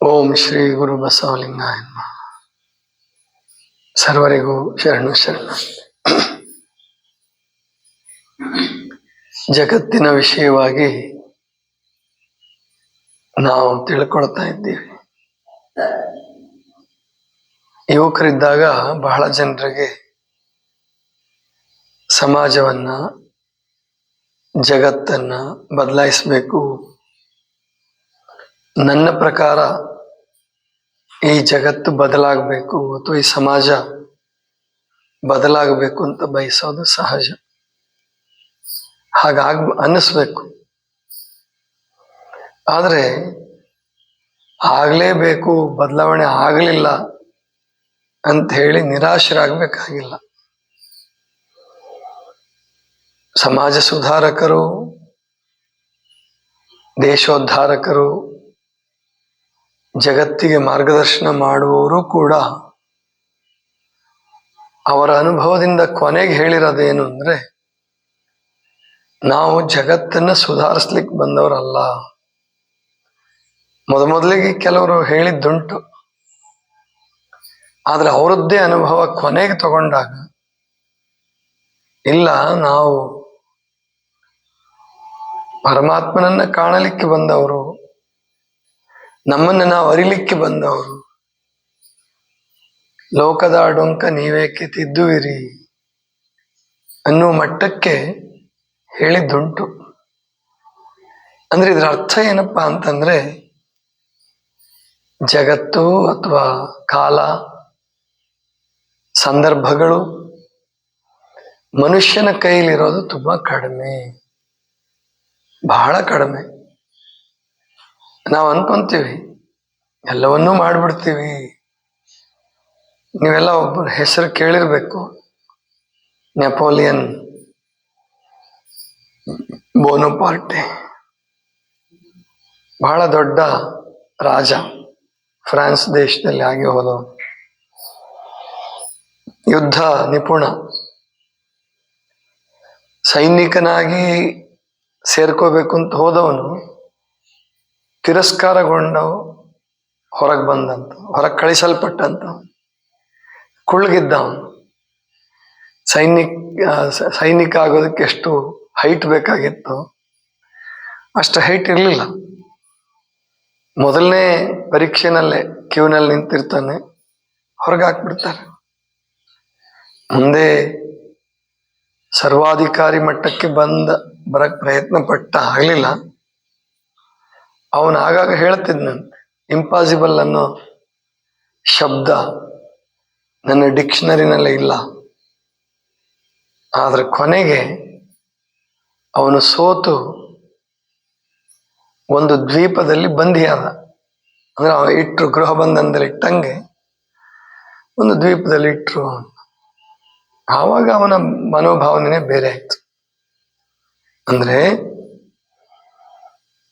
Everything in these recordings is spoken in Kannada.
ಓಂ ಶ್ರೀ ಗುರು ಬಸವಲಿಂಗಾಯ ನಮಃ. ಸರ್ವರಿಗೂ ಶರಣು ಶರಣ. ಜಗತ್ತಿನ ವಿಷಯವಾಗಿ ನಾವು ತಿಳ್ಕೊಳ್ತಾ ಇದ್ದೀವಿ. ಯುವಕರಿದ್ದಾಗ ಬಹಳ ಜನರಿಗೆ ಸಮಾಜವನ್ನ, ಜಗತ್ತನ್ನ ಬದಲಾಯಿಸಬೇಕು, ನನ್ನ ಪ್ರಕಾರ ಈ ಜಗತ್ತು ಬದಲಾಗಬೇಕು ಅಥವಾ ಈ ಸಮಾಜ ಬದಲಾಗಬೇಕು ಅಂತ ಬಯಸೋದು ಸಹಜ. ಅನ್ನಿಸ್ಬೇಕು. ಆದರೆ ಆಗಲೇಬೇಕು, ಬದಲಾವಣೆ ಆಗಲಿಲ್ಲ ಅಂತ ಹೇಳಿ ನಿರಾಶರಾಗಬೇಕಾಗಿಲ್ಲ. ಸಮಾಜ ಸುಧಾರಕರು, ದೇಶೋದ್ಧಾರಕರು, ಜಗತ್ತಿಗೆ ಮಾರ್ಗದರ್ಶನ ಮಾಡುವವರು ಕೂಡ ಅವರ ಅನುಭವದಿಂದ ಕೊನೆಗೆ ಹೇಳಿರೋದೇನು ಅಂದ್ರೆ, ನಾವು ಜಗತ್ತನ್ನ ಸುಧಾರಿಸ್ಲಿಕ್ಕೆ ಬಂದವರಲ್ಲ. ಮೊದಲಿಗೆ ಕೆಲವರು ಹೇಳಿದ್ದುಂಟು, ಆದ್ರೆ ಅವರದ್ದೇ ಅನುಭವ ಕೊನೆಗೆ ತಗೊಂಡಾಗ, ಇಲ್ಲ, ನಾವು ಪರಮಾತ್ಮನನ್ನ ಕಾಣಲಿಕ್ಕೆ ಬಂದವರು, ನಮ್ಮನ್ನು ನಾವು ಅರಿಲಿಕ್ಕೆ ಬಂದವರು, ಲೋಕದ ಡೊಂಕ ನೀವೇಕೆ ತಿದ್ದುವಿರಿ ಅನ್ನೋ ಮಟ್ಟಕ್ಕೆ ಹೇಳಿದ್ದುಂಟು. ಅಂದ್ರೆ ಇದರ ಅರ್ಥ ಏನಪ್ಪಾ ಅಂತಂದ್ರೆ, ಜಗತ್ತು ಅಥವಾ ಕಾಲ, ಸಂದರ್ಭಗಳು ಮನುಷ್ಯನ ಕೈಲಿರೋದು ತುಂಬಾ ಕಡಿಮೆ, ಬಹಳ ಕಡಿಮೆ. ನಾವು ಅನ್ಕೊಂತೀವಿ ಎಲ್ಲವನ್ನೂ ಮಾಡ್ಬಿಡ್ತೀವಿ. ನೀವೆಲ್ಲ ಒಬ್ಬರ ಹೆಸರು ಕೇಳಿರ್ಬೇಕು, ನೆಪೋಲಿಯನ್ ಬೋನಪಾರ್ಟೆ. ಬಹಳ ದೊಡ್ಡ ರಾಜ, ಫ್ರಾನ್ಸ್ ದೇಶದಲ್ಲಿ ಆಗಿ ಹೋದವನು, ಯುದ್ಧ ನಿಪುಣ, ಸೈನಿಕನಾಗಿ ಸೇರ್ಕೋಬೇಕು ಅಂತ ಹೋದವನು ತಿರಸ್ಕಾರಗೊಂಡವು, ಹೊರಗೆ ಬಂದಂತ, ಹೊರಗೆ ಕಳಿಸಲ್ಪಟ್ಟಂತ, ಕುಳ್ಳಗಿದ್ದ ಅವನು. ಸೈನಿಕ ಆಗೋದಕ್ಕೆ ಎಷ್ಟು ಹೈಟ್ ಬೇಕಾಗಿತ್ತು ಅಷ್ಟು ಹೈಟ್ ಇರಲಿಲ್ಲ. ಮೊದಲನೇ ಪರೀಕ್ಷೆನಲ್ಲೇ ಕ್ಯೂನಲ್ಲಿ ನಿಂತಿರ್ತಾನೆ, ಹೊರಗೆ ಹಾಕ್ಬಿಡ್ತಾರೆ. ಮುಂದೆ ಸರ್ವಾಧಿಕಾರಿ ಮಟ್ಟಕ್ಕೆ ಬರಕ್ ಪ್ರಯತ್ನ ಪಟ್ಟ, ಆಗಲಿಲ್ಲ. ಅವನು ಆಗಾಗ ಹೇಳ್ತಿದ್ನಂತೆ, ಇಂಪಾಸಿಬಲ್ ಅನ್ನೋ ಶಬ್ದ ನನ್ನ ಡಿಕ್ಷನರಿನಲ್ಲೇ ಇಲ್ಲ. ಆದ್ರೆ ಕೊನೆಗೆ ಅವನು ಸೋತು ಒಂದು ದ್ವೀಪದಲ್ಲಿ ಬಂಧಿಯಾದ. ಅಂದ್ರೆ ಅವನು ಇಟ್ಟರು, ಗೃಹ ಬಂಧನದಲ್ಲಿ ಇಟ್ಟಂಗೆ ಒಂದು ದ್ವೀಪದಲ್ಲಿ ಇಟ್ಟರು. ಆವಾಗ ಅವನ ಮನೋಭಾವನೆ ಬೇರೆ ಆಯ್ತು. ಅಂದ್ರೆ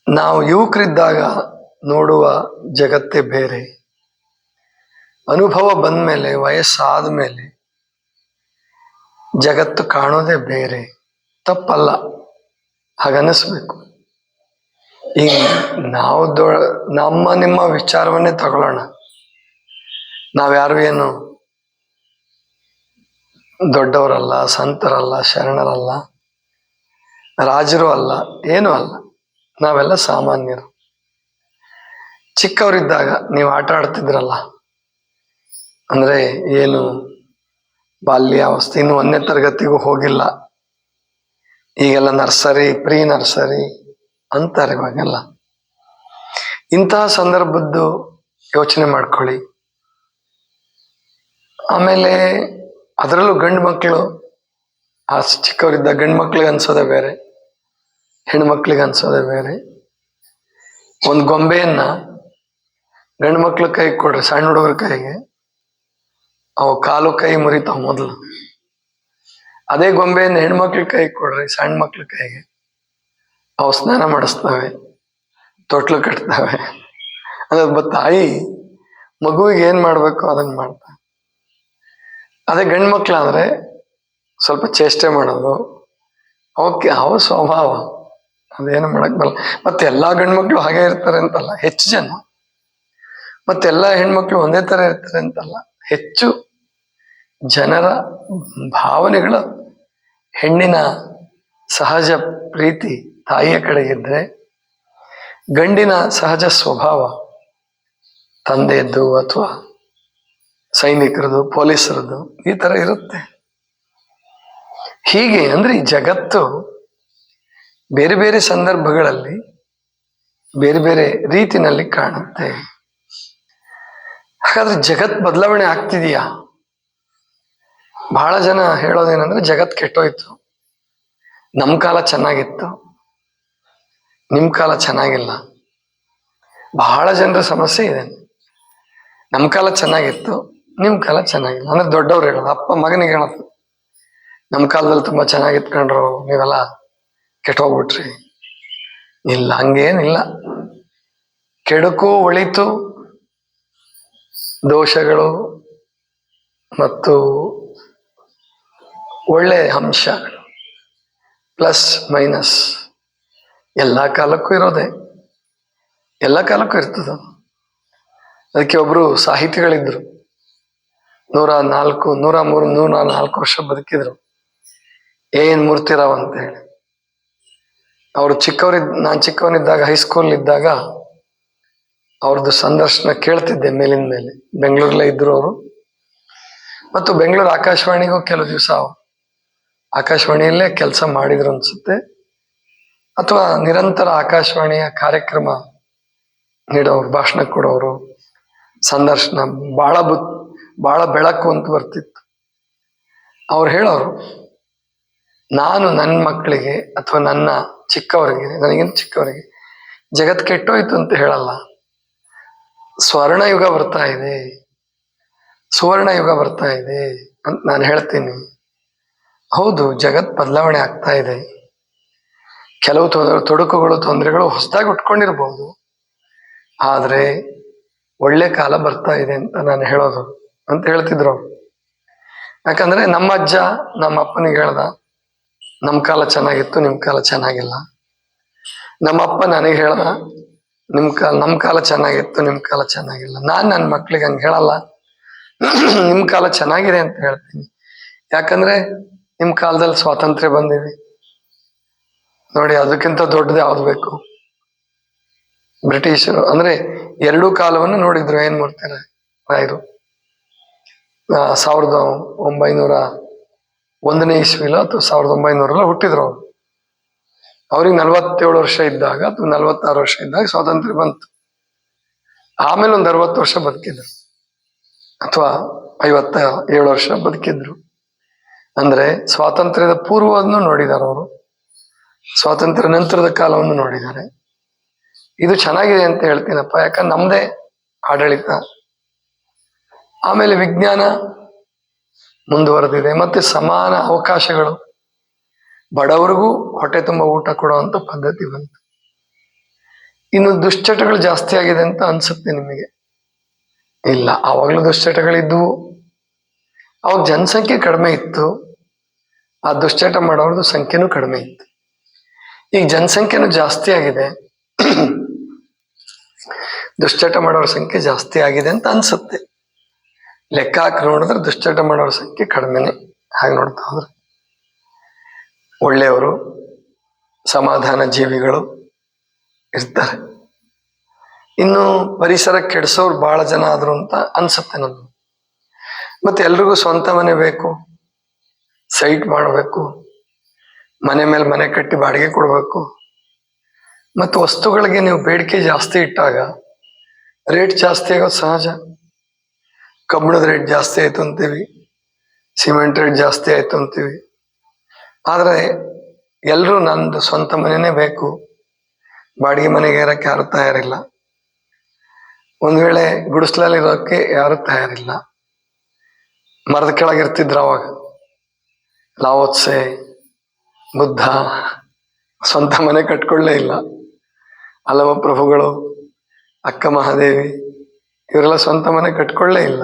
ನಾವು ಯುವಕರಿದ್ದಾಗ ನೋಡುವ ಜಗತ್ತೇ ಬೇರೆ, ಅನುಭವ ಬಂದ್ಮೇಲೆ, ವಯಸ್ಸಾದ ಮೇಲೆ ಜಗತ್ತು ಕಾಣೋದೇ ಬೇರೆ. ತಪ್ಪಲ್ಲ, ಹಾಗನ್ನಿಸ್ಬೇಕು. ಈಗ ನಾವು ನಮ್ಮ ನಿಮ್ಮ ವಿಚಾರವನ್ನೇ ತಗೊಳ್ಳೋಣ. ನಾವ್ಯಾರು ಏನು ದೊಡ್ಡವರಲ್ಲ, ಸಂತರಲ್ಲ, ಶರಣರಲ್ಲ, ರಾಜರು ಅಲ್ಲ, ಏನೂ ಅಲ್ಲ. ನಾವೆಲ್ಲ ಸಾಮಾನ್ಯರು. ಚಿಕ್ಕವರಿದ್ದಾಗ ನೀವು ಆಟ ಆಡ್ತಿದ್ರಲ್ಲ, ಅಂದ್ರೆ ಏನು ಬಾಲ್ಯಾವಸ್ಥೆ, ಇನ್ನು 1ನೇ ತರಗತಿಗೂ ಹೋಗಿಲ್ಲ, ಈಗೆಲ್ಲ ನರ್ಸರಿ, ಪ್ರೀ ನರ್ಸರಿ ಅಂತಾರೆ ಇವಾಗೆಲ್ಲ. ಇಂತಹ ಸಂದರ್ಭದ್ದು ಯೋಚನೆ ಮಾಡ್ಕೊಳ್ಳಿ. ಆಮೇಲೆ ಅದರಲ್ಲೂ ಗಂಡು ಮಕ್ಕಳು, ಆ ಚಿಕ್ಕವರಿದ್ದ ಗಂಡು ಮಕ್ಳಿಗೆ ಅನ್ಸೋದೇ ಬೇರೆ, ಹೆಣ್ಮಕ್ಳಿಗೆ ಅನ್ಸೋದೇ ಬೇರೆ. ಒಂದು ಗೊಂಬೆಯನ್ನ ಗಂಡು ಮಕ್ಳ ಕೈ ಕೊಡ್ರಿ, ಸಣ್ಣ ಹುಡುಗರ ಕೈಗೆ, ಅವು ಕಾಲು ಕೈ ಮುರಿತಾವ ಮೊದಲು. ಅದೇ ಗೊಂಬೆಯನ್ನು ಹೆಣ್ಮಕ್ಳ ಕೈ ಕೊಡ್ರಿ, ಸಣ್ಣ ಮಕ್ಳ ಕೈಗೆ, ಅವು ಸ್ನಾನ ಮಾಡಿಸ್ತವೆ, ತೊಟ್ಲು ಕಟ್ತವೆ. ಅದ ತಾಯಿ ಮಗುವಿಗೆ ಏನ್ ಮಾಡ್ಬೇಕು ಅದನ್ನ ಮಾಡ್ತಾವೆ. ಅದೇ ಗಂಡು ಮಕ್ಳಾದ್ರೆ ಸ್ವಲ್ಪ ಚೇಷ್ಟೆ ಮಾಡೋದು, ಅವಕ್ಕೆ ಅವ ಸ್ವಭಾವ, ಅದೇನು ಮಾಡಕ್ ಬರಲ್ಲ. ಮತ್ತೆ ಎಲ್ಲಾ ಗಂಡು ಮಕ್ಳು ಹಾಗೆ ಇರ್ತಾರೆ ಅಂತಲ್ಲ, ಹೆಚ್ಚು ಜನ ಮತ್ತೆಲ್ಲ ಹೆಣ್ಮಕ್ಳು ಒಂದೇ ತರ ಇರ್ತಾರೆ ಅಂತಲ್ಲ, ಹೆಚ್ಚು ಜನರ ಭಾವನೆಗಳು ಹೆಣ್ಣಿನ ಸಹಜ ಪ್ರೀತಿ ತಾಯಿಯ ಕಡೆಗಿದ್ರೆ, ಗಂಡಿನ ಸಹಜ ಸ್ವಭಾವ ತಂದೆಯದ್ದು ಅಥವಾ ಸೈನಿಕರದು ಪೊಲೀಸರದು ಈ ತರ ಇರುತ್ತೆ. ಹೀಗೆ ಅಂದ್ರೆ ಈ ಜಗತ್ತು ಬೇರೆ ಬೇರೆ ಸಂದರ್ಭಗಳಲ್ಲಿ ಬೇರೆ ಬೇರೆ ರೀತಿನಲ್ಲಿ ಕಾಣುತ್ತೆ. ಹಾಗಾದ್ರೆ ಜಗತ್ ಬದಲಾವಣೆ ಆಗ್ತಿದೆಯಾ? ಬಹಳ ಜನ ಹೇಳೋದೇನಂದ್ರೆ ಜಗತ್ ಕೆಟ್ಟೋಯ್ತು, ನಮ್ ಕಾಲ ಚೆನ್ನಾಗಿತ್ತು, ನಿಮ್ ಕಾಲ ಚೆನ್ನಾಗಿಲ್ಲ. ಬಹಳ ಜನರ ಸಮಸ್ಯೆ ಇದೆ. ನಮ್ ಕಾಲ ಚೆನ್ನಾಗಿತ್ತು, ನಿಮ್ ಕಾಲ ಚೆನ್ನಾಗಿಲ್ಲ. ಅಂದ್ರೆ ದೊಡ್ಡವ್ರು ಹೇಳೋದು, ಅಪ್ಪ ಮಗನಿಗೆ ಹೇಳೋದು, ನಮ್ ಕಾಲದಲ್ಲಿ ತುಂಬಾ ಚೆನ್ನಾಗಿತ್ತು ಕಂಡ್ರು, ನೀವೆಲ್ಲ ಕೆಟ್ಟೋಗ್ಬಿಟ್ರಿ. ಇಲ್ಲ, ಹಂಗೇನಿಲ್ಲ. ಕೆಡುಕು ಒಳಿತು ದೋಷಗಳು ಮತ್ತು ಒಳ್ಳೆ ಅಂಶಗಳು ಪ್ಲಸ್ ಮೈನಸ್ ಎಲ್ಲ ಕಾಲಕ್ಕೂ ಇರೋದೆ, ಎಲ್ಲ ಕಾಲಕ್ಕೂ ಇರ್ತದ. ಅದಕ್ಕೆ ಒಬ್ರು ಸಾಹಿತಿಗಳಿದ್ರು, 104, 103, 104 ವರ್ಷ ಬದುಕಿದ್ರು. ಏನ್ ಮೂರ್ತಿರಾವ್ ಅಂತ ಹೇಳಿ. ಅವರು ನಾನು ಚಿಕ್ಕವನಿದ್ದಾಗ ಹೈಸ್ಕೂಲ್ ಇದ್ದಾಗ ಅವ್ರದ್ದು ಸಂದರ್ಶನ ಕೇಳ್ತಿದ್ದೆ ಮೇಲಿನ ಮೇಲೆ. ಬೆಂಗಳೂರಲ್ಲೇ ಇದ್ರು ಅವರು. ಮತ್ತು ಬೆಂಗಳೂರು ಆಕಾಶವಾಣಿಗೂ ಕೆಲವು ದಿವಸ ಆಕಾಶವಾಣಿಯಲ್ಲೇ ಕೆಲಸ ಮಾಡಿದ್ರು ಅನ್ಸುತ್ತೆ, ಅಥವಾ ನಿರಂತರ ಆಕಾಶವಾಣಿಯ ಕಾರ್ಯಕ್ರಮ ನೀಡೋರು, ಭಾಷಣ ಕೊಡೋರು, ಸಂದರ್ಶನ ಬಹಳ ಬೆಳಕು ಅಂತ ಬರ್ತಿತ್ತು. ಅವ್ರು ಹೇಳೋರು, ನಾನು ನನ್ನ ಮಕ್ಕಳಿಗೆ ಅಥವಾ ನನ್ನ ಚಿಕ್ಕವರಿಗೆ, ನನಗಿಂತ ಚಿಕ್ಕವರಿಗೆ ಜಗತ್ ಕೆಟ್ಟೋಯ್ತು ಅಂತ ಹೇಳಲ್ಲ, ಸ್ವರ್ಣ ಯುಗ ಬರ್ತಾ ಇದೆ, ಸುವರ್ಣ ಯುಗ ಬರ್ತಾ ಇದೆ ಅಂತ ನಾನು ಹೇಳ್ತೀನಿ. ಹೌದು, ಜಗತ್ ಬದಲಾವಣೆ ಆಗ್ತಾ ಇದೆ. ಕೆಲವು ತೊಡಕುಗಳು ತೊಂದರೆಗಳು ಹೊಸದಾಗಿ ಉಟ್ಕೊಂಡಿರ್ಬೋದು, ಆದ್ರೆ ಒಳ್ಳೆ ಕಾಲ ಬರ್ತಾ ಇದೆ ಅಂತ ನಾನು ಹೇಳೋದು ಅಂತ ಹೇಳ್ತಿದ್ರು ಅವ್ರು. ಯಾಕಂದ್ರೆ ನಮ್ಮ ಅಜ್ಜ ನಮ್ಮ ಅಪ್ಪನಿಗೆ ಹೇಳ್ದ, ನಮ್ ಕಾಲ ಚೆನ್ನಾಗಿತ್ತು, ನಿಮ್ ಕಾಲ ಚೆನ್ನಾಗಿಲ್ಲ. ನಮ್ಮ ಅಪ್ಪ ನನಗೆ ಹೇಳ್ದ, ನಮ್ ಕಾಲ ಚೆನ್ನಾಗಿತ್ತು, ನಿಮ್ ಕಾಲ ಚೆನ್ನಾಗಿಲ್ಲ. ನಾನ್ ನನ್ನ ಮಕ್ಳಿಗೆ ಹಂಗೆ ಹೇಳಲ್ಲ, ನಿಮ್ ಕಾಲ ಚೆನ್ನಾಗಿದೆ ಅಂತ ಹೇಳ್ತೀನಿ. ಯಾಕಂದ್ರೆ ನಿಮ್ ಕಾಲದಲ್ಲಿ ಸ್ವಾತಂತ್ರ್ಯ ಬಂದಿದೆ ನೋಡಿ, ಅದಕ್ಕಿಂತ ದೊಡ್ಡದು ಯಾವ್ದು ಬೇಕು? ಬ್ರಿಟಿಷರು ಅಂದ್ರೆ ಎರಡೂ ಕಾಲವನ್ನು ನೋಡಿದ್ರು. ಏನ್ ಮಾಡ್ತಾರೆ ರಾಯರು? 1901ನೇ ಇಸ್ವಿಲೋ ಅಥವಾ 1900 ಹುಟ್ಟಿದ್ರು ಅವ್ರು. ಅವ್ರಿಗೆ 47 ವರ್ಷ ಇದ್ದಾಗ ಅಥವಾ 46 ವರ್ಷ ಇದ್ದಾಗ ಸ್ವಾತಂತ್ರ್ಯ ಬಂತು. ಆಮೇಲೆ ಒಂದು 60 ವರ್ಷ ಬದುಕಿದ್ರು, ಅಥವಾ 57 ವರ್ಷ ಬದುಕಿದ್ರು. ಅಂದ್ರೆ ಸ್ವಾತಂತ್ರ್ಯದ ಪೂರ್ವವನ್ನು ನೋಡಿದ್ದಾರೆ ಅವರು, ಸ್ವಾತಂತ್ರ್ಯ ನಂತರದ ಕಾಲವನ್ನು ನೋಡಿದ್ದಾರೆ. ಇದು ಚೆನ್ನಾಗಿದೆ ಅಂತ ಹೇಳ್ತೀನಪ್ಪ, ಯಾಕಂದ್ರೆ ನಮ್ದೇ ಆಡಳಿತ. ಆಮೇಲೆ ವಿಜ್ಞಾನ ಮುಂದುವರೆದಿದೆ, ಮತ್ತೆ ಸಮಾನ ಅವಕಾಶಗಳು, ಬಡವರಿಗೂ ಹೊಟ್ಟೆ ತುಂಬ ಊಟ ಕೊಡುವಂತ ಪದ್ಧತಿ ಬಂತು. ಇನ್ನು ದುಶ್ಚಟಗಳು ಜಾಸ್ತಿ ಆಗಿದೆ ಅಂತ ಅನ್ಸುತ್ತೆ ನಿಮಗೆ? ಇಲ್ಲ, ಆವಾಗಲೂ ದುಶ್ಚಟಗಳಿದ್ವು. ಅವಾಗ ಜನಸಂಖ್ಯೆ ಕಡಿಮೆ ಇತ್ತು, ಆ ದುಶ್ಚಟ ಮಾಡೋರ್ದು ಸಂಖ್ಯೆನೂ ಕಡಿಮೆ ಇತ್ತು. ಈಗ ಜನಸಂಖ್ಯೆನೂ ಜಾಸ್ತಿ ಆಗಿದೆ, ದುಶ್ಚಟ ಮಾಡೋರ ಸಂಖ್ಯೆ ಜಾಸ್ತಿ ಆಗಿದೆ ಅಂತ ಅನ್ಸುತ್ತೆ. ಲೆಕ್ಕ ಹಾಕಿ ನೋಡಿದ್ರೆ ದುಶ್ಚಟ ಮಾಡೋರ ಸಂಖ್ಯೆ ಕಡಿಮೆನೆ. ಹಾಗೆ ನೋಡ್ತಾ ಹೋದ್ರೆ ಒಳ್ಳೆಯವರು, ಸಮಾಧಾನ ಜೀವಿಗಳು ಇರ್ತಾರೆ. ಇನ್ನು ಪರಿಸರ ಕೆಡಿಸೋರು ಬಹಳ ಜನ ಆದ್ರು ಅಂತ ಅನ್ಸುತ್ತೆ ನನ್ಗೆ. ಮತ್ತೆ ಎಲ್ರಿಗೂ ಸ್ವಂತ ಮನೆ ಬೇಕು, ಸೈಟ್ ಮಾಡಬೇಕು, ಮನೆ ಮೇಲೆ ಮನೆ ಕಟ್ಟಿ ಬಾಡಿಗೆ ಕೊಡಬೇಕು. ಮತ್ತು ವಸ್ತುಗಳಿಗೆ ನೀವು ಬೇಡಿಕೆ ಜಾಸ್ತಿ ಇಟ್ಟಾಗ ರೇಟ್ ಜಾಸ್ತಿ ಆಗೋದು ಸಹಜ. ಕಬ್ಬಿಣದ ರೇಟ್ ಜಾಸ್ತಿ ಆಯ್ತು ಅಂತೀವಿ, ಸಿಮೆಂಟ್ ರೇಟ್ ಜಾಸ್ತಿ ಆಯ್ತು ಅಂತೀವಿ. ಆದ್ರೆ ಎಲ್ರೂ ನಂದು ಸ್ವಂತ ಮನೆನೇ ಬೇಕು, ಬಾಡಿಗೆ ಮನೆಗೆ ಇರಕ್ಕೆ ಯಾರು ತಯಾರಿಲ್ಲ. ಒಂದ್ ವೇಳೆ ಗುಡಿಸ್ಲಲ್ಲಿ ಇರೋಕ್ಕೆ ಯಾರು ತಯಾರಿಲ್ಲ. ಮರದ ಕೆಳಗಿರ್ತಿದ್ರು ಅವಾಗ ಲಾವೋತ್ಸೆ, ಬುದ್ಧ ಸ್ವಂತ ಮನೆ ಕಟ್ಕೊಳ್ಳೇ ಇಲ್ಲ. ಹಲವ ಪ್ರಭುಗಳು, ಅಕ್ಕ ಮಹಾದೇವಿ, ಇವರೆಲ್ಲ ಸ್ವಂತ ಮನೆ ಕಟ್ಕೊಳ್ಳೇ ಇಲ್ಲ.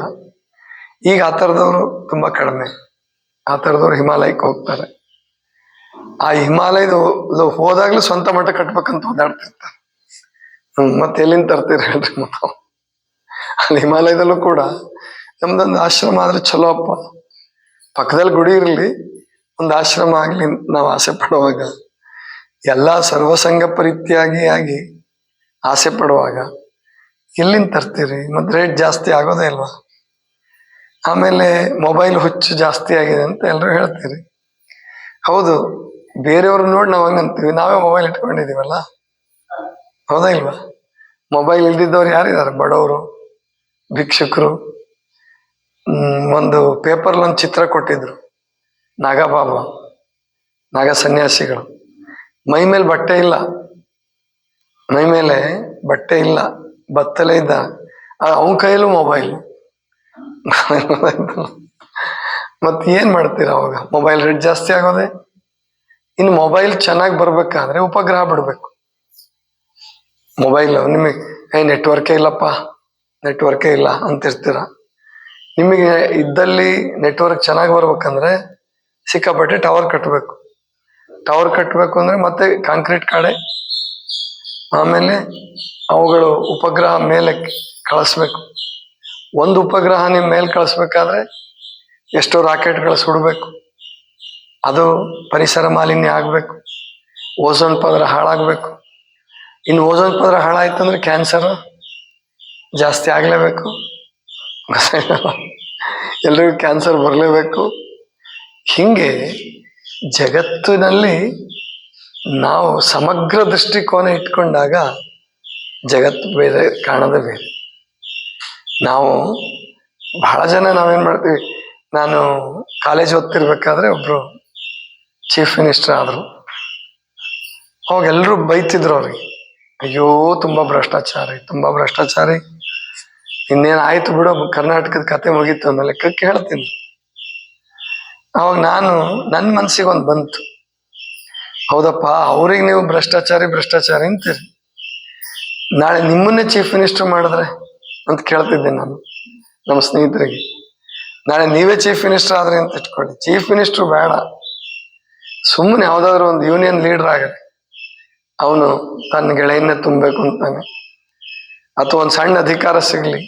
ಈಗ ಆ ಥರದವರು ತುಂಬಾ ಕಡಿಮೆ. ಆ ಥರದವ್ರು ಹಿಮಾಲಯಕ್ಕೆ ಹೋಗ್ತಾರೆ. ಆ ಹಿಮಾಲಯದ ಹೋದಾಗ್ಲೂ ಸ್ವಂತ ಮಠ ಕಟ್ಬೇಕಂತ ಓದಾಡ್ತಿರ್ತಾರೆ. ಮತ್ತೆ ಎಲ್ಲಿಂದ ತರ್ತೀರ ಹೇಳ್ರಿ? ಅಲ್ಲಿ ಹಿಮಾಲಯದಲ್ಲೂ ಕೂಡ ನಮ್ದೊಂದು ಆಶ್ರಮ ಆದ್ರೆ ಚಲೋ ಅಪ್ಪ, ಪಕ್ಕದಲ್ಲಿ ಗುಡಿ ಇರಲಿ, ಒಂದು ಆಶ್ರಮ ಆಗ್ಲಿ ಅಂತ ನಾವು ಆಸೆ ಪಡುವಾಗ, ಎಲ್ಲ ಸರ್ವಸಂಗ ಪರಿತ್ಯಾಗಿ ಆಗಿ ಆಸೆ ಪಡುವಾಗ ಎಲ್ಲಿಂದ ತರ್ತೀರಿ? ಮತ್ತೆ ರೇಟ್ ಜಾಸ್ತಿ ಆಗೋದೇ ಇಲ್ವಾ? ಆಮೇಲೆ ಮೊಬೈಲ್ ಹುಚ್ಚು ಜಾಸ್ತಿ ಆಗಿದೆ ಅಂತ ಎಲ್ಲರೂ ಹೇಳ್ತೀರಿ. ಹೌದು, ಬೇರೆಯವ್ರು ನೋಡಿ ನಾವು ಹಂಗಂತೀವಿ, ನಾವೇ ಮೊಬೈಲ್ ಇಟ್ಕೊಂಡಿದೀವಲ್ಲ, ಹೌದಾ ಇಲ್ವಾ? ಮೊಬೈಲ್ ಇಲ್ದಿದ್ದವ್ರು ಯಾರಿದ್ದಾರೆ? ಬಡವರು, ಭಿಕ್ಷುಕರು. ಒಂದು ಪೇಪರ್ಲಿ ಒಂದು ಚಿತ್ರ ಕೊಟ್ಟಿದ್ರು, ನಾಗಬಾಬಾ, ನಾಗ ಸನ್ಯಾಸಿಗಳು, ಮೈ ಮೇಲೆ ಬಟ್ಟೆ ಇಲ್ಲ, ಮೈ ಮೇಲೆ ಬಟ್ಟೆ ಇಲ್ಲ, ಬತ್ತಲೇ ಇದ್ದ, ಅವನ ಕೈಯಲ್ಲೂ ಮೊಬೈಲ್. ಮತ್ತೆ ಏನ್ ಮಾಡ್ತೀರ ಅವಾಗ? ಮೊಬೈಲ್ ರೇಟ್ ಜಾಸ್ತಿ ಆಗೋದೆ. ಇನ್ನು ಮೊಬೈಲ್ ಚೆನ್ನಾಗಿ ಬರ್ಬೇಕಾದ್ರೆ ಉಪಗ್ರಹ ಬಿಡ್ಬೇಕು. ಮೊಬೈಲ್ ನಿಮಗೆ ನೆಟ್ವರ್ಕೇ ಇಲ್ಲಪ್ಪ, ನೆಟ್ವರ್ಕೇ ಇಲ್ಲ ಅಂತಿರ್ತೀರ. ನಿಮಗೆ ಇದ್ದಲ್ಲಿ ನೆಟ್ವರ್ಕ್ ಚೆನ್ನಾಗಿ ಬರ್ಬೇಕಂದ್ರೆ ಸಿಕ್ಕಾಪಟ್ಟೆ ಟವರ್ ಕಟ್ಟಬೇಕು. ಟವರ್ ಕಟ್ಟಬೇಕು ಅಂದ್ರೆ ಮತ್ತೆ ಕಾಂಕ್ರೀಟ್ ಕಾಡೆ, ಆಮೇಲೆ ಅವುಗಳು ಉಪಗ್ರಹ ಮೇಲೆ ಕಳಿಸ್ಬೇಕು. ಒಂದು ಉಪಗ್ರಹ ನಿಮ್ಮ ಮೇಲೆ ಕಳಿಸ್ಬೇಕಾದ್ರೆ ಎಷ್ಟೋ ರಾಕೆಟ್ಗಳು ಸುಡಬೇಕು, ಅದು ಪರಿಸರ ಮಾಲಿನ್ಯ ಆಗಬೇಕು, ಓಝೋನ್ ಪದರ ಹಾಳಾಗಬೇಕು. ಇನ್ನು ಓಝೋನ್ ಪದರ ಹಾಳಾಯ್ತಂದ್ರೆ ಕ್ಯಾನ್ಸರ್ ಜಾಸ್ತಿ ಆಗಲೇಬೇಕು, ಎಲ್ರಿಗೂ ಕ್ಯಾನ್ಸರ್ ಬರಲೇಬೇಕು. ಹಿಂಗೆ ಜಗತ್ತಿನಲ್ಲಿ ನಾವು ಸಮಗ್ರ ದೃಷ್ಟಿಕೋನ ಇಟ್ಕೊಂಡಾಗ ಜಗತ್ತು ಬೇರೆ ಕಾಣೋದೇ ಬೇರೆ. ನಾವು ಬಹಳ ಜನ ನಾವೇನ್ ಮಾಡ್ತೀವಿ, ನಾನು ಕಾಲೇಜ್ ಓದ್ತಿರ್ಬೇಕಾದ್ರೆ ಒಬ್ರು ಚೀಫ್ ಮಿನಿಸ್ಟರ್ ಆದ್ರು. ಅವಾಗ ಎಲ್ರು ಬೈತಿದ್ರು ಅವ್ರಿಗೆ, ಅಯ್ಯೋ ತುಂಬಾ ಭ್ರಷ್ಟಾಚಾರಿ, ತುಂಬಾ ಭ್ರಷ್ಟಾಚಾರಿ, ಇನ್ನೇನ್ ಆಯ್ತು ಬಿಡು, ಕರ್ನಾಟಕದ ಕತೆ ಮುಗೀತು ಅನ್ನೋ ಲೆಕ್ಕಕ್ಕೆ ಹೇಳ್ತೀನಿ. ಅವಾಗ ನನ್ನ ಮನ್ಸಿಗೆ ಒಂದು ಬಂತು, ಹೌದಪ್ಪ, ಅವ್ರಿಗೆ ನೀವು ಭ್ರಷ್ಟಾಚಾರಿ ಭ್ರಷ್ಟಾಚಾರಿ ಅಂತೀರಿ, ನಾಳೆ ನಿಮ್ಮನ್ನೇ ಚೀಫ್ ಮಿನಿಸ್ಟರ್ ಮಾಡಿದ್ರೆ ಅಂತ ಕೇಳ್ತಿದ್ದೆ ನಾನು ನಮ್ಮ ಸ್ನೇಹಿತರಿಗೆ. ನಾಳೆ ನೀವೇ ಚೀಫ್ ಮಿನಿಸ್ಟರ್ ಆದ್ರಿ ಅಂತ ಇಟ್ಕೊಳ್ಳಿ, ಚೀಫ್ ಮಿನಿಸ್ಟರ್ ಬೇಡ, ಸುಮ್ಮನೆ ಯಾವ್ದಾದ್ರು ಒಂದು ಯೂನಿಯನ್ ಲೀಡರ್ ಆಗಲಿ, ಅವನು ತನ್ನ ಗೆಳೆಯನ್ನೇ ತುಂಬಬೇಕು ಅಂತಾನೆ, ಅಥವಾ ಒಂದು ಸಣ್ಣ ಅಧಿಕಾರ ಸಿಗ್ಲಿ,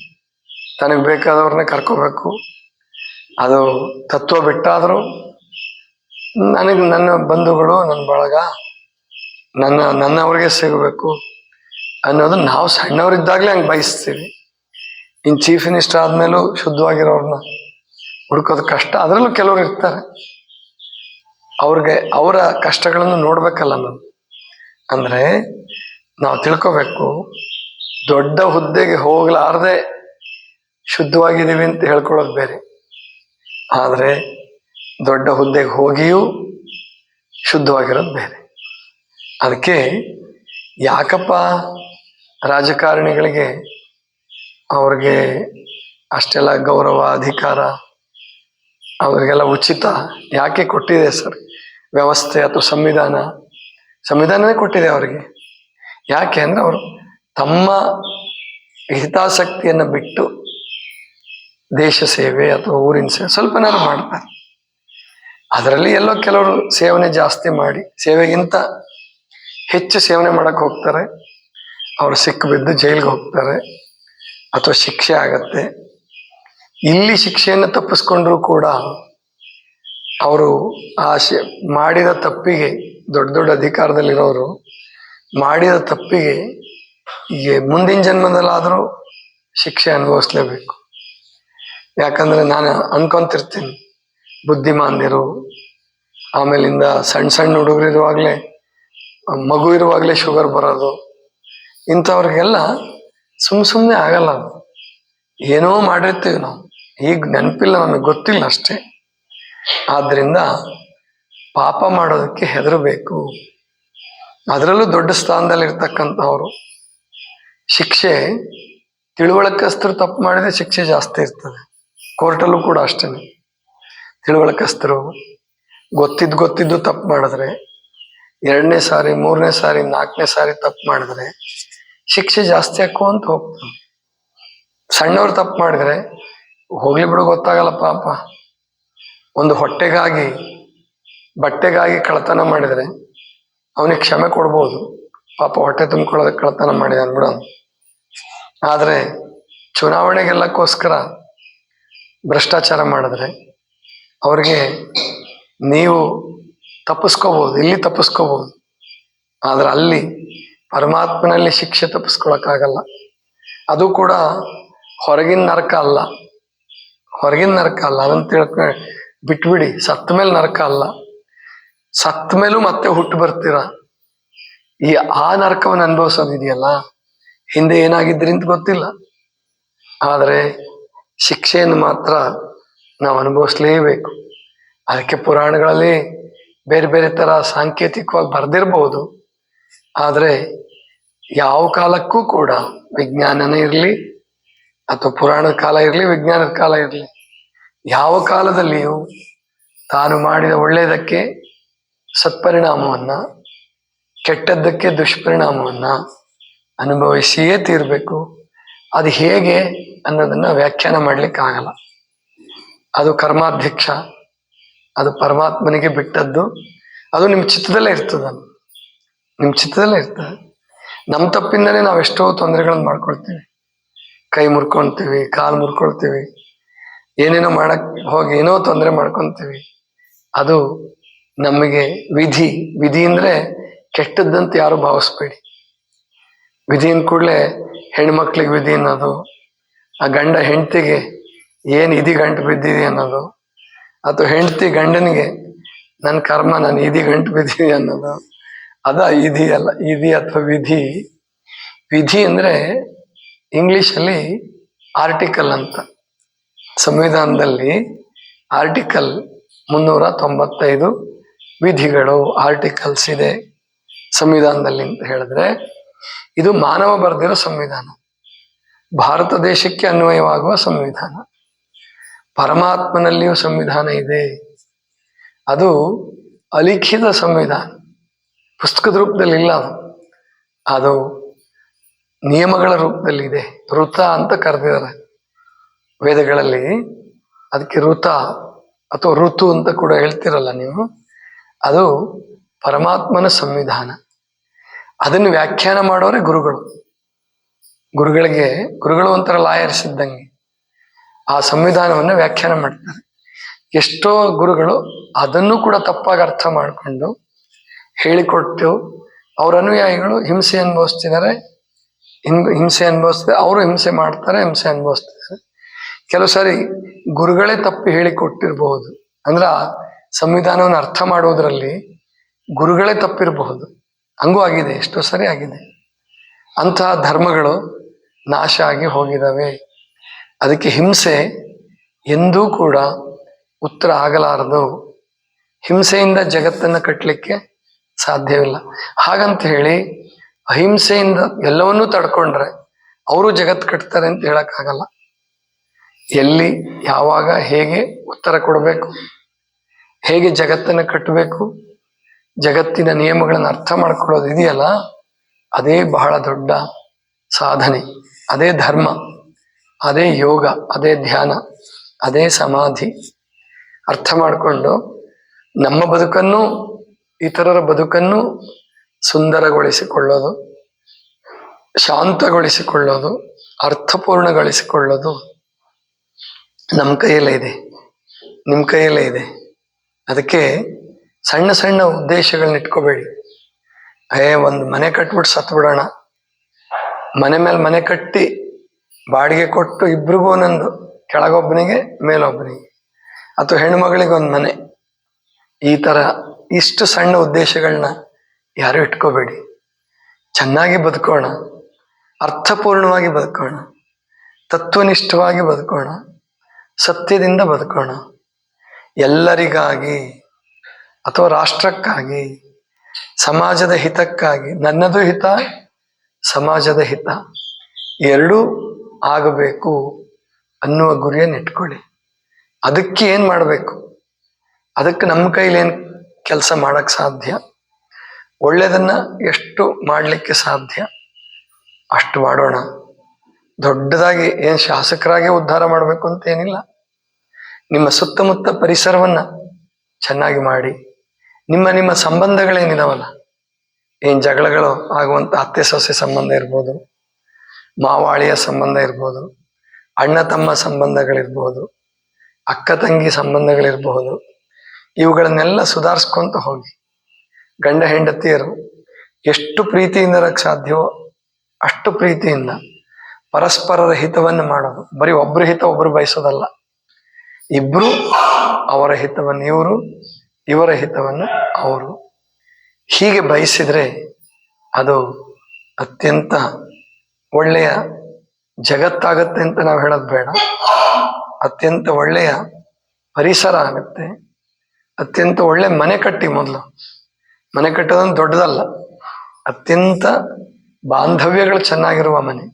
ತನಗೆ ಬೇಕಾದವ್ರನ್ನ ಕರ್ಕೋಬೇಕು, ಅದು ತತ್ವ ಬಿಟ್ಟಾದ್ರು ನನಗೆ ನನ್ನ ಬಂಧುಗಳು, ನನ್ನ ಬಳಗ, ನನ್ನವ್ರಿಗೆ ಸಿಗಬೇಕು ಅನ್ನೋದು ನಾವು ಸಣ್ಣವರಿದ್ದಾಗಲೇ ಹಂಗೆ ಬಯಸ್ತೀವಿ. ಇನ್ನು ಚೀಫ್ ಮಿನಿಸ್ಟರ್ ಆದ್ಮೇಲೂ ಶುದ್ಧವಾಗಿರೋರ್ನ ಹುಡ್ಕೋದು ಕಷ್ಟ. ಅದರಲ್ಲೂ ಕೆಲವರು ಇರ್ತಾರೆ, ಅವ್ರಿಗೆ ಅವರ ಕಷ್ಟಗಳನ್ನು ನೋಡ್ಬೇಕಲ್ಲ ನಾವು. ಅಂದ್ರೆ ನಾವು ತಿಳ್ಕೋಬೇಕು, ದೊಡ್ಡ ಹುದ್ದೆಗೆ ಹೋಗ್ಲಾರ್ದೆ ಶುದ್ಧವಾಗಿದ್ದೀವಿ ಅಂತ ಹೇಳ್ಕೊಳ್ಳೋದು ಬೇರೆ, ಆದ್ರೆ ದೊಡ್ಡ ಹುದ್ದೆಗೆ ಹೋಗಿಯೂ ಶುದ್ಧವಾಗಿರೋದು ಬೇರೆ. ಅದಕ್ಕೆ ಯಾಕಪ್ಪ ರಾಜಕಾರಣಿಗಳಿಗೆ ಅವ್ರಿಗೆ ಅಷ್ಟೆಲ್ಲ ಗೌರವ ಅಧಿಕಾರ, ಅವ್ರಿಗೆಲ್ಲ ಉಚಿತ ಯಾಕೆ ಕೊಟ್ಟಿದೆ ಸರ್ ವ್ಯವಸ್ಥೆ ಅಥವಾ ಸಂವಿಧಾನನೇ ಕೊಟ್ಟಿದೆ ಅವರಿಗೆ. ಯಾಕೆ ಅಂದ್ರೆ ಅವರು ತಮ್ಮ ಹಿತಾಸಕ್ತಿಯನ್ನು ಬಿಟ್ಟು ದೇಶ ಸೇವೆ ಅಥವಾ ಊರಿನ ಸೇವೆ ಸ್ವಲ್ಪನಾದ್ರು ಮಾಡ್ತಾರೆ. ಅದರಲ್ಲಿ ಎಲ್ಲೋ ಕೆಲವರು ಸೇವನೆ ಜಾಸ್ತಿ ಮಾಡಿ ಸೇವೆಗಿಂತ ಹೆಚ್ಚು ಸೇವನೆ ಮಾಡಕ್ ಹೋಗ್ತಾರೆ, ಅವರು ಸಿಕ್ಕು ಬಿದ್ದು ಜೈಲಿಗೆ ಹೋಗ್ತಾರೆ ಅಥವಾ ಶಿಕ್ಷೆ ಆಗತ್ತೆ. ಇಲ್ಲಿ ಶಿಕ್ಷೆಯನ್ನು ತಪ್ಪಿಸ್ಕೊಂಡ್ರು ಕೂಡ ಅವರು ಮಾಡಿದ ತಪ್ಪಿಗೆ, ದೊಡ್ಡ ದೊಡ್ಡ ಅಧಿಕಾರದಲ್ಲಿರೋರು ಮಾಡಿದ ತಪ್ಪಿಗೆ ಈಗ ಮುಂದಿನ ಜನ್ಮದಲ್ಲಾದರೂ ಶಿಕ್ಷೆ ಅನುಭವಿಸ್ಲೇಬೇಕು. ಯಾಕಂದ್ರೆ ನಾನು ಅನ್ಕೊಂತಿರ್ತೀನಿ, ಬುದ್ಧಿಮಾಂದಿರು, ಆಮೇಲಿಂದ ಸಣ್ಣ ಸಣ್ಣ ಹುಡುಗರು ಇರುವಾಗಲೇ, ಮಗು ಇರುವಾಗಲೇ ಶುಗರ್ ಬರೋದು, ಇಂಥವ್ರಿಗೆಲ್ಲ ಸುಮ್ಮನೆ ಆಗಲ್ಲ. ಅದು ಏನೋ ಮಾಡಿರ್ತೀವಿ ನಾವು, ಈಗ ನೆನಪಿಲ್ಲ, ನಮಗೆ ಗೊತ್ತಿಲ್ಲ ಅಷ್ಟೇ. ಆದ್ರಿಂದ ಪಾಪ ಮಾಡೋದಕ್ಕೆ ಹೆದರಬೇಕು. ಅದರಲ್ಲೂ ದೊಡ್ಡ ಸ್ಥಾನದಲ್ಲಿ ಇರ್ತಕ್ಕಂಥವ್ರು ಶಿಕ್ಷೆ, ತಿಳುವಳಿಕಸ್ತರು ತಪ್ಪು ಮಾಡಿದ್ರೆ ಶಿಕ್ಷೆ ಜಾಸ್ತಿ ಇರ್ತದೆ. ಕೋರ್ಟಲ್ಲೂ ಕೂಡ ಅಷ್ಟೇ, ತಿಳುವಳಿಕಸ್ತರು ಗೊತ್ತಿದ್ದು ತಪ್ಪು ಮಾಡಿದ್ರೆ, 2ನೇ ಸಾರಿ 3ನೇ ಸಾರಿ 4ನೇ ಸಾರಿ ತಪ್ಪು ಮಾಡಿದ್ರೆ ಶಿಕ್ಷೆ ಜಾಸ್ತಿ ಹಾಕುವಂತ ಹೋಗ್ತಾನೆ. ಸಣ್ಣವ್ರು ತಪ್ಪು ಮಾಡಿದ್ರೆ ಹೋಗ್ಲಿ ಬಿಡು, ಗೊತ್ತಾಗಲ್ಲ ಪಾಪ, ಒಂದು ಹೊಟ್ಟೆಗಾಗಿ ಬಟ್ಟೆಗಾಗಿ ಕಳ್ತನ ಮಾಡಿದ್ರೆ ಅವನಿಗೆ ಕ್ಷಮೆ ಕೊಡ್ಬೋದು, ಪಾಪ ಹೊಟ್ಟೆ ತುಂಬಿಕೊಳ್ಳೋದಕ್ಕೆ ಕಳ್ತನ ಮಾಡಿದ ಅನ್ಬಿಡ. ಆದ್ರೆ ಚುನಾವಣೆ ಗೆಲ್ಲಕ್ಕೋಸ್ಕರ ಭ್ರಷ್ಟಾಚಾರ ಮಾಡಿದ್ರೆ ಅವ್ರಿಗೆ ನೀವು ತಪ್ಪಿಸ್ಕೋಬಹುದು, ಇಲ್ಲಿ ತಪ್ಪಿಸ್ಕೋಬಹುದು, ಆದ್ರೆ ಅಲ್ಲಿ ಪರಮಾತ್ಮನಲ್ಲಿ ಶಿಕ್ಷೆ ತಪ್ಪಿಸ್ಕೊಳಕ್ಕಾಗಲ್ಲ. ಅದು ಕೂಡ ಹೊರಗಿನ ನರಕ ಅಲ್ಲ, ಹೊರಗಿನ ನರಕ ಅಲ್ಲ, ಅದನ್ನ ತಿಳ್ಕೊ ಬಿಟ್ಬಿಡಿ. ಸತ್ತ ಮೇಲೆ ನರಕ ಅಲ್ಲ, ಸತ್ತ ಮೇಲೂ ಮತ್ತೆ ಹುಟ್ಟು ಬರ್ತೀರ. ಆ ನರಕವನ್ನು ಅನುಭವಿಸೋದಿದೆಯಲ್ಲ, ಹಿಂದೆ ಏನಾಗಿದ್ರಿ ಅಂತ ಗೊತ್ತಿಲ್ಲ, ಆದರೆ ಶಿಕ್ಷೆಯನ್ನು ಮಾತ್ರ ನಾವು ಅನುಭವಿಸ್ಲೇಬೇಕು. ಅದಕ್ಕೆ ಪುರಾಣಗಳಲ್ಲಿ ಬೇರೆ ಬೇರೆ ತರ ಸಾಂಕೇತಿಕವಾಗಿ ಬರ್ದಿರ್ಬಹುದು, ಆದರೆ ಯಾವ ಕಾಲಕ್ಕೂ ಕೂಡ ವಿಜ್ಞಾನನೇ ಇರಲಿ ಅಥವಾ ಪುರಾಣದ ಕಾಲ ಇರಲಿ ವಿಜ್ಞಾನದ ಕಾಲ ಇರಲಿ, ಯಾವ ಕಾಲದಲ್ಲಿಯೂ ತಾನು ಮಾಡಿದ ಒಳ್ಳೆಯದಕ್ಕೆ ಸತ್ಪರಿಣಾಮವನ್ನ, ಕೆಟ್ಟದ್ದಕ್ಕೆ ದುಷ್ಪರಿಣಾಮವನ್ನ ಅನುಭವಿಸಿಯೇ ತೀರ್ಬೇಕು. ಅದು ಹೇಗೆ ಅನ್ನೋದನ್ನ ವ್ಯಾಖ್ಯಾನ ಮಾಡ್ಲಿಕ್ಕೆ ಆಗಲ್ಲ. ಅದು ಕರ್ಮಾಧ್ಯಕ್ಷ, ಅದು ಪರಮಾತ್ಮನಿಗೆ ಬಿಟ್ಟದ್ದು. ಅದು ನಿಮ್ಮ ಚಿತ್ತದಲ್ಲೇ ಇರ್ತದ, ನಿಮ್ಮ ಚಿತ್ತದಲ್ಲೇ ಇರ್ತದೆ. ನಮ್ಮ ತಪ್ಪಿಂದನೇ ನಾವೆಷ್ಟೋ ತೊಂದರೆಗಳನ್ನು ಮಾಡ್ಕೊಳ್ತೀವಿ. ಕೈ ಮುರ್ಕೊಳ್ತೀವಿ, ಕಾಲು ಮುರ್ಕೊಳ್ತೀವಿ, ಏನೇನೋ ಮಾಡಕ್ ಹೋಗಿ ಏನೋ ತೊಂದರೆ ಮಾಡ್ಕೊತೀವಿ. ಅದು ನಮಗೆ ವಿಧಿ. ವಿಧಿ ಅಂದ್ರೆ ಕೆಟ್ಟದ್ದಂತ ಯಾರು ಭಾವಿಸ್ಬೇಡಿ. ವಿಧಿ ಅಂದ ಕೂಡಲೇ ಹೆಣ್ಮಕ್ಳಿಗೆ ವಿಧಿ ಅನ್ನೋದು, ಆ ಗಂಡ ಹೆಂಡತಿಗೆ ಏನು ಇದಿ ಗಂಟು ಬಿದ್ದಿದೆ ಅನ್ನೋದು, ಅಥವಾ ಹೆಂಡತಿ ಗಂಡನಿಗೆ ನನ್ನ ಕರ್ಮ ನಾನು ಇದಿ ಗಂಟು ಬಿದ್ದಿದೆ ಅನ್ನೋದು, ಅದ ಇದಿ ಅಲ್ಲ. ಇದಿ ಅಥವಾ ವಿಧಿ. ವಿಧಿ ಅಂದ್ರೆ ಇಂಗ್ಲಿಷಲ್ಲಿ ಆರ್ಟಿಕಲ್ ಅಂತ. ಸಂವಿಧಾನದಲ್ಲಿ ಆರ್ಟಿಕಲ್ 395 ವಿಧಿಗಳು, ಆರ್ಟಿಕಲ್ಸ್ ಇದೆ ಸಂವಿಧಾನದಲ್ಲಿ ಅಂತ ಹೇಳಿದ್ರೆ, ಇದು ಮಾನವ ಬರೆದಿರೋ ಸಂವಿಧಾನ, ಭಾರತ ದೇಶಕ್ಕೆ ಅನ್ವಯವಾಗುವ ಸಂವಿಧಾನ. ಪರಮಾತ್ಮನಲ್ಲಿಯೂ ಸಂವಿಧಾನ ಇದೆ, ಅದು ಅಲಿಖಿತ ಸಂವಿಧಾನ, ಪುಸ್ತಕದ ರೂಪದಲ್ಲಿ ಇಲ್ಲ, ಅದು ನಿಯಮಗಳ ರೂಪದಲ್ಲಿದೆ. ಋತ ಅಂತ ಕರೆದಿದ್ದಾರೆ ವೇದಗಳಲ್ಲಿ. ಅದಕ್ಕೆ ಋತ ಅಥವಾ ಋತು ಅಂತ ಕೂಡ ಹೇಳ್ತಿರಲ್ಲ ನೀವು, ಅದು ಪರಮಾತ್ಮನ ಸಂವಿಧಾನ. ಅದನ್ನು ವ್ಯಾಖ್ಯಾನ ಮಾಡೋರೆ ಗುರುಗಳು. ಗುರುಗಳು ಒಂಥರ ಲಾಯರ್ಸ್ ಇದ್ದಂಗೆ ಆ ಸಂವಿಧಾನವನ್ನು ವ್ಯಾಖ್ಯಾನ ಮಾಡ್ತಾರೆ. ಎಷ್ಟೋ ಗುರುಗಳು ಅದನ್ನು ಕೂಡ ತಪ್ಪಾಗಿ ಅರ್ಥ ಮಾಡಿಕೊಂಡು ಹೇಳಿಕೊಟ್ಟು ಅವ್ರ ಅನುಯಾಯಿಗಳು ಹಿಂಸೆ ಅನುಭವಿಸ್ತಿದ್ದಾರೆ, ಹಿಂಸೆ ಅನುಭವಿಸ್ತಾರೆ, ಅವರು ಹಿಂಸೆ ಮಾಡ್ತಾರೆ, ಹಿಂಸೆ ಅನುಭವಿಸ್ತಿದ್ದಾರೆ. ಕೆಲವು ಸಾರಿ ಗುರುಗಳೇ ತಪ್ಪಿ ಹೇಳಿಕೊಟ್ಟಿರಬಹುದು, ಅಂದ್ರೆ ಆ ಸಂವಿಧಾನವನ್ನು ಅರ್ಥ ಮಾಡೋದ್ರಲ್ಲಿ ಗುರುಗಳೇ ತಪ್ಪಿರಬಹುದು. ಹಂಗೂ ಆಗಿದೆ, ಎಷ್ಟೋ ಸರಿ ಆಗಿದೆ. ಅಂತಹ ಧರ್ಮಗಳು ನಾಶ ಆಗಿ ಹೋಗಿದ್ದಾವೆ. ಅದಕ್ಕೆ ಹಿಂಸೆ ಎಂದೂ ಕೂಡ ಉತ್ತರ ಆಗಲಾರದು. ಹಿಂಸೆಯಿಂದ ಜಗತ್ತನ್ನು ಕಟ್ಟಲಿಕ್ಕೆ ಸಾಧ್ಯವಿಲ್ಲ. ಹಾಗಂತ ಹೇಳಿ ಅಹಿಂಸೆಯಿಂದ ಎಲ್ಲವನ್ನೂ ತಡ್ಕೊಂಡ್ರೆ ಅವರು ಜಗತ್ತು ಕಟ್ತಾರೆ ಅಂತ ಹೇಳಕ್ಕಾಗಲ್ಲ. ಎಲ್ಲಿ ಯಾವಾಗ ಹೇಗೆ ಉತ್ತರ ಕೊಡಬೇಕು, ಹೇಗೆ ಜಗತ್ತನ್ನು ಕಟ್ಟಬೇಕು, ಜಗತ್ತಿನ ನಿಯಮಗಳನ್ನು ಅರ್ಥ ಮಾಡ್ಕೊಳ್ಳೋದು ಇದೆಯಲ್ಲ, ಅದೇ ಬಹಳ ದೊಡ್ಡ ಸಾಧನೆ, ಅದೇ ಧರ್ಮ, ಅದೇ ಯೋಗ, ಅದೇ ಧ್ಯಾನ, ಅದೇ ಸಮಾಧಿ. ಅರ್ಥ ಮಾಡಿಕೊಂಡು ನಮ್ಮ ಬದುಕನ್ನು ಇತರರ ಬದುಕನ್ನು ಸುಂದರಗೊಳಿಸಿಕೊಳ್ಳೋದು, ಶಾಂತಗೊಳಿಸಿಕೊಳ್ಳೋದು, ಅರ್ಥಪೂರ್ಣಗೊಳಿಸಿಕೊಳ್ಳೋದು ನಮ್ಮ ಕೈಯಲ್ಲೇ ಇದೆ, ನಿಮ್ಮ ಕೈಯಲ್ಲೇ ಇದೆ. ಅದಕ್ಕೆ ಸಣ್ಣ ಸಣ್ಣ ಉದ್ದೇಶಗಳನ್ನ ಇಟ್ಕೋಬೇಡಿ. ಒಂದು ಮನೆ ಕಟ್ಬಿಟ್ಟು ಸತ್ತು ಬಿಡೋಣ, ಮನೆ ಮೇಲೆ ಮನೆ ಕಟ್ಟಿ ಬಾಡಿಗೆ ಕೊಟ್ಟು ಇಬ್ರಿಗೂ ಒಂದೊಂದು, ಕೆಳಗೊಬ್ಬನಿಗೆ ಮೇಲೊಬ್ಬನಿಗೆ, ಅಥವಾ ಹೆಣ್ಣುಮಗಳಿಗೆ ಒಂದು ಮನೆ, ಈ ಥರ ಇಷ್ಟು ಸಣ್ಣ ಉದ್ದೇಶಗಳನ್ನ ಯಾರು ಇಟ್ಕೋಬೇಡಿ. ಚೆನ್ನಾಗಿ ಬದುಕೋಣ, ಅರ್ಥಪೂರ್ಣವಾಗಿ ಬದುಕೋಣ, ತತ್ವನಿಷ್ಠವಾಗಿ ಬದುಕೋಣ, ಸತ್ಯದಿಂದ ಬದುಕೋಣ. ಎಲ್ಲರಿಗಾಗಿ ಅಥವಾ ರಾಷ್ಟ್ರಕ್ಕಾಗಿ, ಸಮಾಜದ ಹಿತಕ್ಕಾಗಿ, ನನ್ನದು ಹಿತ ಸಮಾಜದ ಹಿತ ಎರಡೂ ಆಗಬೇಕು ಅನ್ನುವ ಗುರಿಯನ್ನು ಇಟ್ಕೊಳ್ಳಿ. ಅದಕ್ಕೆ ಏನು ಮಾಡಬೇಕು, ಅದಕ್ಕೆ ನಮ್ಮ ಕೈಲಿ ಏನು ಕೆಲಸ ಮಾಡಕ್ ಸಾಧ್ಯ, ಒಳ್ಳೆಯದನ್ನ ಎಷ್ಟು ಮಾಡಲಿಕ್ಕೆ ಸಾಧ್ಯ ಅಷ್ಟು ಮಾಡೋಣ. ದೊಡ್ಡದಾಗಿ ಏನು ಶಾಸಕರಾಗಿ ಉದ್ಧಾರ ಮಾಡಬೇಕು ಅಂತ ಏನಿಲ್ಲ. ನಿಮ್ಮ ಸುತ್ತಮುತ್ತ ಪರಿಸರವನ್ನ ಚೆನ್ನಾಗಿ ಮಾಡಿ, ನಿಮ್ಮ ಸಂಬಂಧಗಳೇನಿದಾವಲ್ಲ, ಏನು ಜಗಳಗಳು ಆಗುವಂತ ಅತ್ತೆ ಸೊಸೆ ಸಂಬಂಧ ಇರ್ಬೋದು, ಮಾವಾಳಿಯ ಸಂಬಂಧ ಇರ್ಬೋದು, ಅಣ್ಣ ತಮ್ಮ ಸಂಬಂಧಗಳಿರ್ಬೋದು, ಅಕ್ಕ ತಂಗಿ ಸಂಬಂಧಗಳಿರ್ಬಹುದು, ಇವುಗಳನ್ನೆಲ್ಲ ಸುಧಾರಿಸ್ಕೊಂತ ಹೋಗಿ. ಗಂಡ ಹೆಂಡತಿಯರು ಎಷ್ಟು ಪ್ರೀತಿಯಿಂದ ಇರಕ್ಕೆ ಸಾಧ್ಯವೋ ಅಷ್ಟು ಪ್ರೀತಿಯಿಂದ ಪರಸ್ಪರರ ಹಿತವನ್ನು ಮಾಡೋದು. ಬರೀ ಒಬ್ರ ಹಿತ ಒಬ್ರು ಬಯಸೋದಲ್ಲ, ಇಬ್ರು ಅವರ ಹಿತವನ್ನು ಇವರು, ಇವರ ಹಿತವನ್ನು ಅವರು, ಹೀಗೆ ಬಯಸಿದ್ರೆ ಅದು ಅತ್ಯಂತ ಒಳ್ಳೆಯ ಜಗತ್ತಾಗತ್ತೆ ಅಂತ ನಾವು ಹೇಳೋದು ಬೇಡ, ಅತ್ಯಂತ ಒಳ್ಳೆಯ ಪರಿಸರ ಆಗತ್ತೆ, ಅತ್ಯಂತ ಒಳ್ಳೆ ಮನೆ ಕಟ್ಟಿ. ಮೊದಲು ಮನೆ ಕಟ್ಟೋದೊಂದು ದೊಡ್ಡದಲ್ಲ, ಅತ್ಯಂತ ಬಾಂಧವ್ಯಗಳು ಚೆನ್ನಾಗಿರುವ ಮನೆ,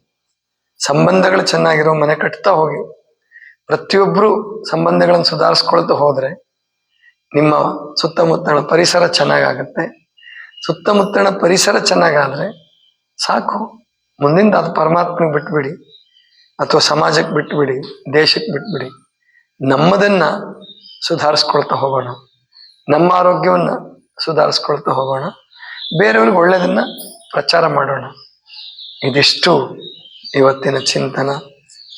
ಸಂಬಂಧಗಳು ಚೆನ್ನಾಗಿರುವ ಮನೆ ಕಟ್ತಾ ಹೋಗಿ. ಪ್ರತಿಯೊಬ್ಬರು ಸಂಬಂಧಗಳನ್ನು ಸುಧಾರಿಸ್ಕೊಳ್ತಾ ಹೋದ್ರೆ ನಿಮ್ಮ ಸುತ್ತಮುತ್ತಲ ಪರಿಸರ ಚೆನ್ನಾಗಾಗತ್ತೆ. ಸುತ್ತಮುತ್ತಲ ಪರಿಸರ ಚೆನ್ನಾಗಾದ್ರೆ ಸಾಕು, ಮುಂದಿಂದ ಅದು ಪರಮಾತ್ಮನಿಗೆ ಬಿಟ್ಬಿಡಿ, ಅಥವಾ ಸಮಾಜಕ್ಕೆ ಬಿಟ್ಬಿಡಿ, ದೇಶಕ್ಕೆ ಬಿಟ್ಬಿಡಿ. ನಮ್ಮದನ್ನ ಸುಧಾರಿಸ್ಕೊಳ್ತಾ ಹೋಗೋಣ, ನಮ್ಮ ಆರೋಗ್ಯವನ್ನ ಸುಧಾರಿಸ್ಕೊಳ್ತಾ ಹೋಗೋಣ, ಬೇರೆಯವ್ರಿಗೆ ಒಳ್ಳೆಯದನ್ನ ಪ್ರಚಾರ ಮಾಡೋಣ. ಇದಿಷ್ಟು ಇವತ್ತಿನ ಚಿಂತನ.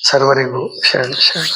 ಸರ್ವರಿಗೂ ಶರಣ ಶರಣ.